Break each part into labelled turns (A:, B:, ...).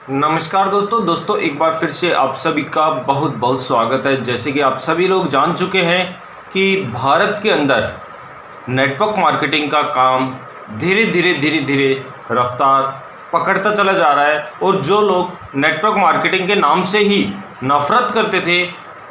A: नमस्कार दोस्तों एक बार फिर से आप सभी का बहुत बहुत स्वागत है। जैसे कि आप सभी लोग जान चुके हैं कि भारत के अंदर नेटवर्क मार्केटिंग का काम धीरे धीरे रफ्तार पकड़ता चला जा रहा है और जो लोग नेटवर्क मार्केटिंग के नाम से ही नफरत करते थे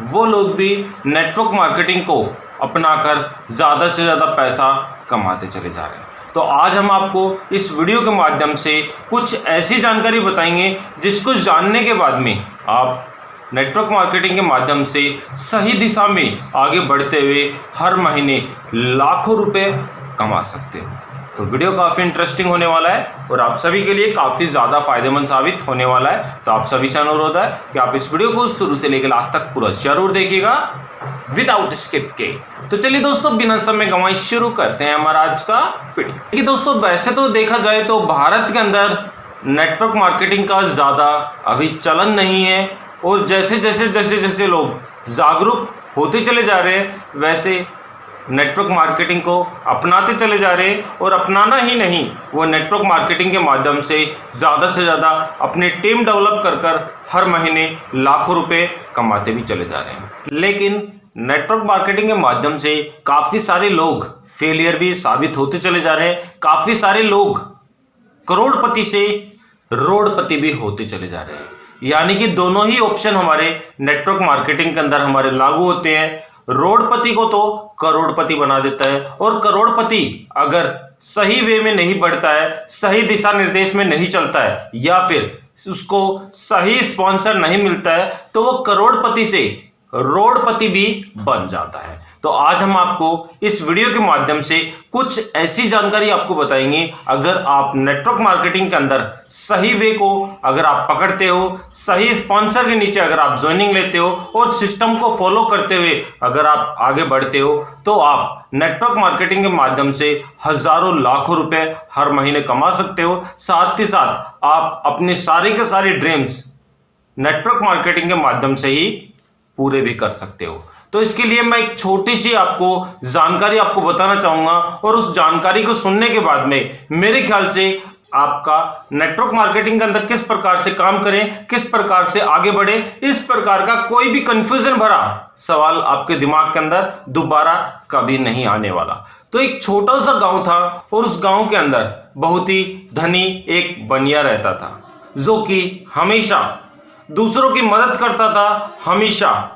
A: वो लोग भी नेटवर्क मार्केटिंग को अपनाकर ज़्यादा से ज़्यादा पैसा कमाते चले जा रहे हैं। तो आज हम आपको इस वीडियो के माध्यम से कुछ ऐसी जानकारी बताएंगे जिसको जानने के बाद में आप नेटवर्क मार्केटिंग के माध्यम से सही दिशा में आगे बढ़ते हुए हर महीने लाखों रुपए कमा सकते हो। तो वीडियो काफ़ी इंटरेस्टिंग होने वाला है और आप सभी के लिए काफ़ी ज़्यादा फायदेमंद साबित होने वाला है। तो आप सभी से अनुरोध है कि आप इस वीडियो को शुरू से लेकर लास्ट तक पूरा जरूर देखिएगा विदाउट स्किप के। तो चलिए दोस्तों, बिना समय गंवाए शुरू करते हैं हमारा आज का वीडियो। देखिए दोस्तों, वैसे तो देखा जाए तो भारत के अंदर नेटवर्क मार्केटिंग का ज़्यादा अभी चलन नहीं है और जैसे लोग जागरूक होते चले जा रहे हैं वैसे नेटवर्क मार्केटिंग को अपनाते चले जा रहे हैं और अपनाना ही नहीं, वो नेटवर्क मार्केटिंग के माध्यम से ज़्यादा अपनी टीम डेवलप कर हर महीने लाखों रुपए कमाते भी चले जा रहे हैं। लेकिन नेटवर्क मार्केटिंग के माध्यम से काफ़ी सारे लोग फेलियर भी साबित होते चले जा रहे हैं। काफ़ी सारे लोग करोड़पति से रोडपति भी होते चले जा रहे हैं। यानी कि दोनों ही ऑप्शन हमारे नेटवर्क मार्केटिंग के अंदर हमारे लागू होते हैं। रोडपति को तो करोड़पति बना देता है और करोड़पति अगर सही वे में नहीं बढ़ता है, सही दिशा निर्देश में नहीं चलता है या फिर उसको सही स्पॉन्सर नहीं मिलता है तो वो करोड़पति से रोडपति भी बन जाता है। तो आज हम आपको इस वीडियो के माध्यम से कुछ ऐसी जानकारी आपको बताएंगे, अगर आप नेटवर्क मार्केटिंग के अंदर सही वे को अगर आप पकड़ते हो, सही स्पॉन्सर के नीचे अगर आप ज्वाइनिंग लेते हो और सिस्टम को फॉलो करते हुए अगर आप आगे बढ़ते हो तो आप नेटवर्क मार्केटिंग के माध्यम से हजारों लाखों रुपए हर महीने कमा सकते हो। साथ ही साथ आप अपने सारे के सारे ड्रीम्स नेटवर्क मार्केटिंग के माध्यम से ही पूरे भी कर सकते हो। तो इसके लिए मैं एक छोटी सी आपको जानकारी आपको बताना चाहूंगा और उस जानकारी को सुनने के बाद में मेरे ख्याल से आपका नेटवर्क मार्केटिंग के अंदर किस प्रकार से काम करें, किस प्रकार से आगे बढ़े, इस प्रकार का कोई भी कंफ्यूजन भरा सवाल आपके दिमाग के अंदर दोबारा कभी नहीं आने वाला। तो एक छोटा सा गांव था और उस गांव के अंदर बहुत ही धनी एक बनिया रहता था जो कि हमेशा दूसरों की मदद करता था, हमेशा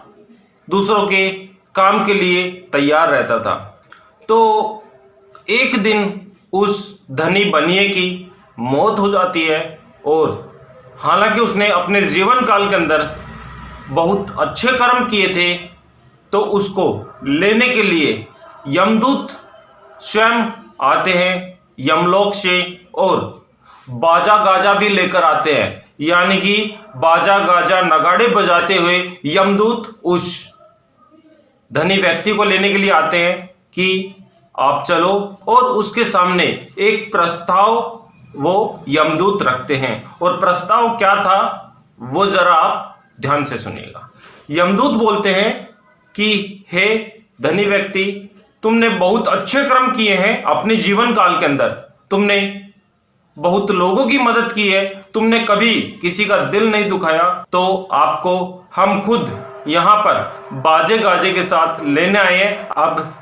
A: दूसरों के काम के लिए तैयार रहता था। तो एक दिन उस धनी बनिए की मौत हो जाती है और हालांकि उसने अपने जीवन काल के अंदर बहुत अच्छे कर्म किए थे तो उसको लेने के लिए यमदूत स्वयं आते हैं यमलोक से और बाजा गाजा भी लेकर आते हैं। यानी कि बाजा गाजा नगाड़े बजाते हुए यमदूत उस धनी व्यक्ति को लेने के लिए आते हैं कि आप चलो, और उसके सामने एक प्रस्ताव वो यमदूत रखते हैं। और प्रस्ताव क्या था वो जरा आप ध्यान से सुनिएगा। यमदूत बोलते हैं कि हे धनी व्यक्ति, तुमने बहुत अच्छे कर्म किए हैं अपने जीवन काल के अंदर, तुमने बहुत लोगों की मदद की है, तुमने कभी किसी का दिल नहीं दुखाया, तो आपको हम खुद यहां पर बाजे गाजे के साथ लेने आए हैं। अब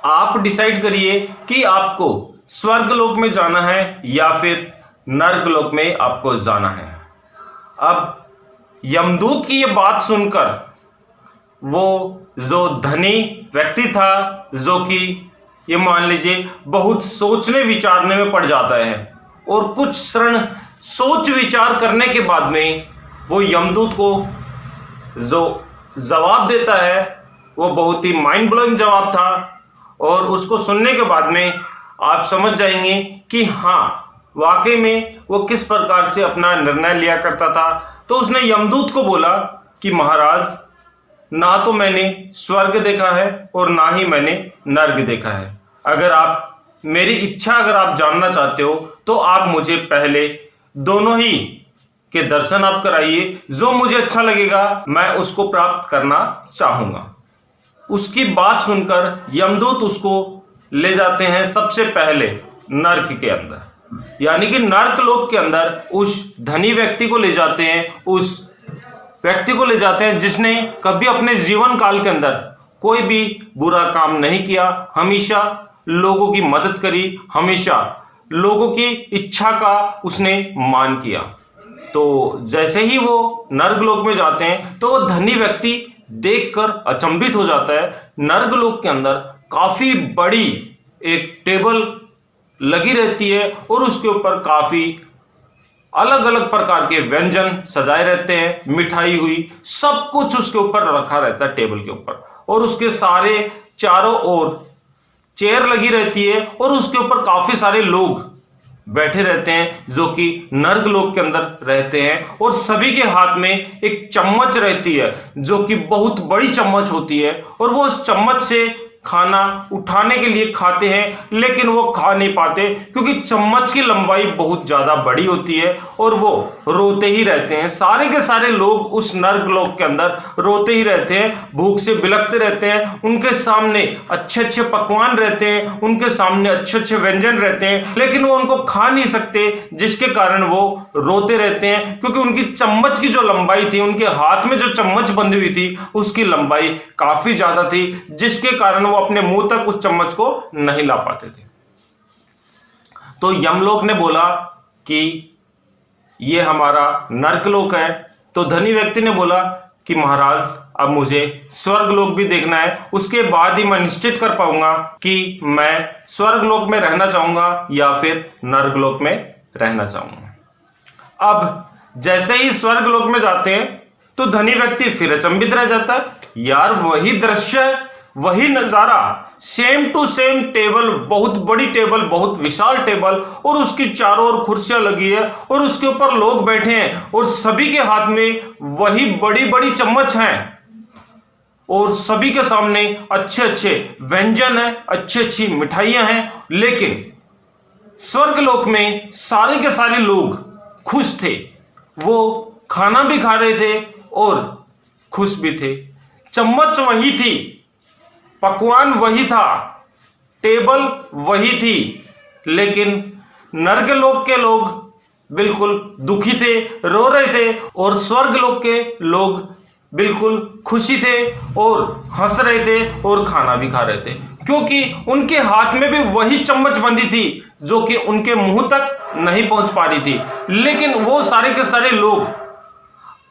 A: आप डिसाइड करिए कि आपको स्वर्ग लोक में जाना है या फिर नर्क लोक में आपको जाना है। अब यमदूत की ये बात सुनकर वो जो धनी व्यक्ति था, जो कि ये मान लीजिए बहुत सोचने विचारने में पड़ जाता है और कुछ क्षण सोच विचार करने के बाद में वो यमदूत को जो जवाब देता है वो बहुत ही माइंड ब्लोइंग जवाब था। और उसको सुनने के बाद में आप समझ जाएंगे कि हाँ, वाकई में वो किस प्रकार से अपना निर्णय लिया करता था। तो उसने यमदूत को बोला कि महाराज, ना तो मैंने स्वर्ग देखा है और ना ही मैंने नर्क देखा है। अगर आप मेरी इच्छा अगर आप जानना चाहते हो तो आप मुझे पहले दोनों ही के दर्शन आप कराइए, जो मुझे अच्छा लगेगा मैं उसको प्राप्त करना चाहूंगा। उसकी बात सुनकर यमदूत उसको ले जाते हैं सबसे पहले नर्क के अंदर। यानी कि नर्क लोक के अंदर उस धनी व्यक्ति को ले जाते हैं, उस व्यक्ति को ले जाते हैं जिसने कभी अपने जीवन काल के अंदर कोई भी बुरा काम नहीं किया, हमेशा लोगों की मदद करी, हमेशा लोगों की इच्छा का उसने मान किया। तो जैसे ही वो नर्कलोक में जाते हैं तो वो धनी व्यक्ति देखकर अचंभित हो जाता है। नर्कलोक के अंदर काफी बड़ी एक टेबल लगी रहती है और उसके ऊपर काफी अलग अलग प्रकार के व्यंजन सजाए रहते हैं, मिठाई हुई, सब कुछ उसके ऊपर रखा रहता है टेबल के ऊपर, और उसके सारे चारों ओर चेयर लगी रहती है और उसके ऊपर काफी सारे लोग बैठे रहते हैं जो कि नर्कलोक के अंदर रहते हैं, और सभी के हाथ में एक चम्मच रहती है जो कि बहुत बड़ी चम्मच होती है, और वो उस चम्मच से खाना उठाने के लिए खाते हैं, लेकिन वो खा नहीं पाते क्योंकि चम्मच की लंबाई बहुत ज्यादा बड़ी होती है और वो रोते ही रहते हैं। सारे के सारे लोग उस नर्कलोक के अंदर रोते ही रहते हैं, भूख से बिलखते रहते हैं। उनके सामने अच्छे अच्छे पकवान रहते हैं, उनके सामने अच्छे अच्छे व्यंजन रहते हैं, लेकिन वो उनको खा नहीं सकते, जिसके कारण वो रोते रहते हैं क्योंकि उनकी चम्मच की जो लंबाई थी, उनके हाथ में जो चम्मच बंधी हुई थी उसकी लंबाई काफी ज्यादा थी, जिसके कारण वो अपने मुंह तक उस चम्मच को नहीं ला पाते थे। तो यमलोक ने बोला कि ये हमारा नर्कलोक है। तो धनी व्यक्ति ने बोला कि महाराज अब मुझे स्वर्गलोक भी देखना है, उसके बाद ही मैं निश्चित कर पाऊंगा कि मैं स्वर्गलोक में रहना चाहूंगा या फिर नर्कलोक में रहना चाहूंगा। अब जैसे ही स्वर्गलोक में जाते हैं तो धनी व्यक्ति फिर अचंभित रह जाता है। यार वही दृश्य, वही नजारा, सेम टू सेम टेबल, बहुत बड़ी टेबल, बहुत विशाल टेबल, और उसकी चारों ओर कुर्सियां लगी है और उसके ऊपर लोग बैठे हैं और सभी के हाथ में वही बड़ी बड़ी चम्मच हैं और सभी के सामने अच्छे अच्छे व्यंजन है, अच्छी अच्छी मिठाइयां हैं। लेकिन स्वर्गलोक में सारे के सारे लोग खुश थे, वो खाना भी खा रहे थे और खुश भी थे। चम्मच वही थी, पकवान वही था, टेबल वही थी, लेकिन नर्कलोक के लोग बिल्कुल दुखी थे, रो रहे थे, और स्वर्गलोक के लोग बिल्कुल खुशी थे और हंस रहे थे और खाना भी खा रहे थे, क्योंकि उनके हाथ में भी वही चम्मच बंधी थी जो कि उनके मुंह तक नहीं पहुंच पा रही थी। लेकिन वो सारे के सारे लोग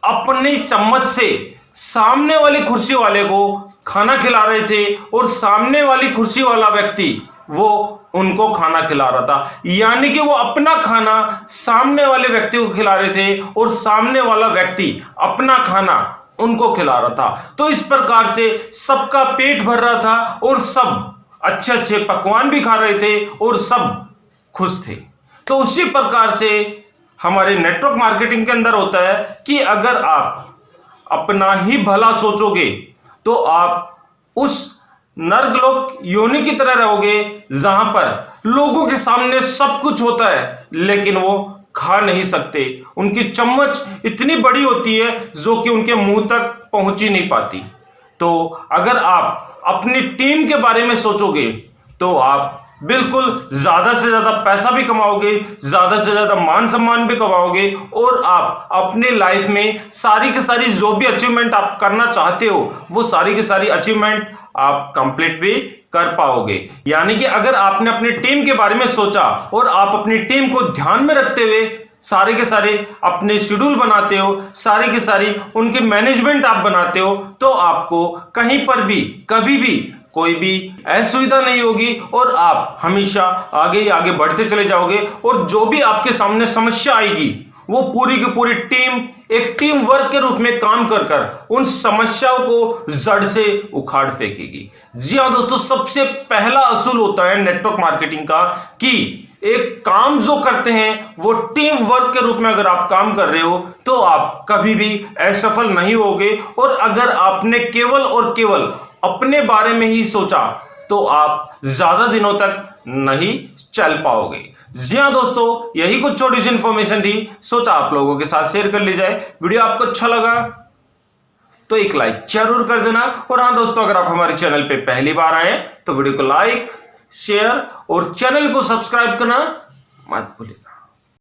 A: अपनी चम्मच से सामने वाली कुर्सी वाले को खाना खिला रहे थे और सामने वाली कुर्सी वाला व्यक्ति वो उनको खाना खिला रहा था। यानी कि वो अपना खाना सामने वाले व्यक्ति को खिला रहे थे और सामने वाला व्यक्ति अपना खाना उनको खिला रहा था। तो इस प्रकार से सबका पेट भर रहा था और सब अच्छे अच्छे पकवान भी खा रहे थे और सब खुश थे। तो उसी प्रकार से हमारे नेटवर्क मार्केटिंग के अंदर होता है कि अगर आप अपना ही भला सोचोगे तो आप उस नर्कलोक योनि की तरह रहोगे जहां पर लोगों के सामने सब कुछ होता है लेकिन वो खा नहीं सकते। उनकी चम्मच इतनी बड़ी होती है जो कि उनके मुंह तक पहुंच ही नहीं पाती। तो अगर आप अपनी टीम के बारे में सोचोगे तो आप बिल्कुल ज्यादा से ज्यादा पैसा भी कमाओगे, ज्यादा से ज्यादा मान सम्मान भी कमाओगे, और आप अपनी लाइफ में सारी की सारी जो भी अचीवमेंट आप करना चाहते हो वो सारी की सारी अचीवमेंट आप कंप्लीट भी कर पाओगे। यानी कि अगर आपने अपनी टीम के बारे में सोचा और आप अपनी टीम को ध्यान में रखते हुए सारे के सारे अपने शेड्यूल बनाते हो, सारी की सारी उनकी मैनेजमेंट आप बनाते हो, तो आपको कहीं पर भी कभी भी कोई भी असुविधा नहीं होगी और आप हमेशा आगे ही आगे बढ़ते चले जाओगे। और जो भी आपके सामने समस्या आएगी वो पूरी की पूरी टीम एक टीम वर्क के रूप में काम कर कर उन समस्याओं को जड़ से उखाड़ फेंकेगी। जी हाँ दोस्तों, सबसे पहला असूल होता है नेटवर्क मार्केटिंग का कि एक काम जो करते हैं वो टीम वर्क के रूप में अगर आप काम कर रहे हो तो आप कभी भी असफल नहीं होगे। और अगर आपने केवल और केवल अपने बारे में ही सोचा तो आप ज्यादा दिनों तक नहीं चल पाओगे। जी हाँ दोस्तों, यही कुछ छोटी सी इंफॉर्मेशन थी, सोचा आप लोगों के साथ शेयर कर ली जाए। वीडियो आपको अच्छा लगा तो एक लाइक जरूर कर देना। और हाँ दोस्तों, अगर आप हमारे चैनल पे पहली बार आए तो वीडियो को लाइक, शेयर और चैनल को सब्सक्राइब करना मत भूलिएगा।